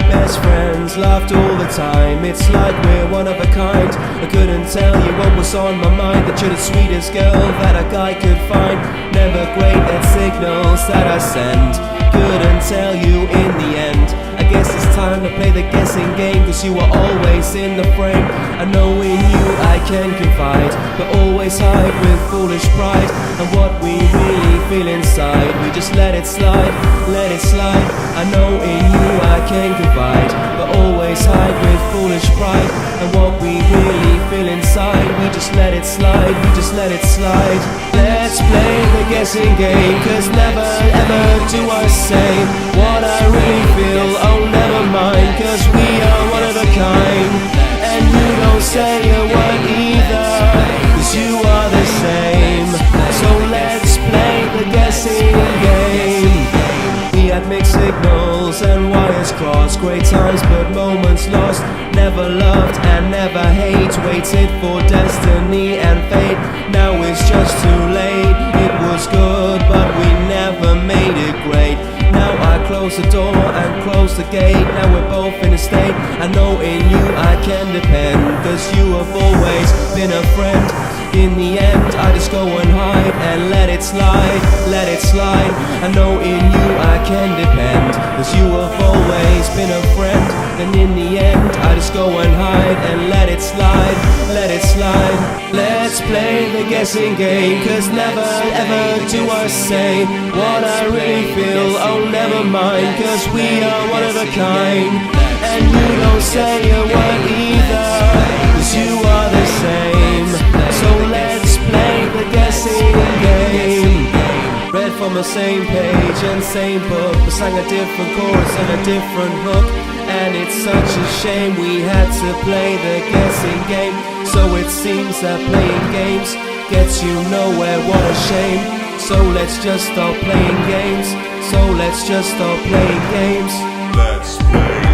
best friends, laughed all the time. It's like we're one of a kind. I couldn't tell you what was on my mind, that you're the sweetest girl that a guy could find. Never great at signals that I send, couldn't tell you in the end. I guess it's time to play the guessing game, cause you are always in the frame. I know in you I can confide, but always hide with foolish pride. And what we really feel inside, we just let it slide, let it slide. I know in you I can confide, but always hide with foolish pride. And what we really feel inside, we just let it slide, we just let it slide. Let's play the guessing game, cause never ever do I say what I really feel. Oh, never mind, cause we are one of a kind. And you don't say a word either, cause you are the same. So let's play the guessing game. We had mixed signals and wires crossed, great times but moments lost. Never loved and never hate, waited for destiny and fate. Now it's just too late. It was good but we never made it great. Now I close the door and close the gate. Now we're both in a state. I know in you I can depend, cause you have always been a friend. In the end I just go and hide and let it slide, let it slide. I know in you I can depend, cause you have always been a friend. Then in the end I just go and hide and let it slide, let it slide. Let's play the guessing game, cause never ever do I say what I really feel. Oh, never mind, cause we are one of a kind. And you don't say a word either, cause you are the same. So let's play the guessing game. Read from the same page and same book, but sang a different chorus and a different hook. And it's such a shame we had to play the guessing game. So it seems that playing games gets you nowhere, what a shame. So let's just stop playing games, so let's just stop playing games. Let's play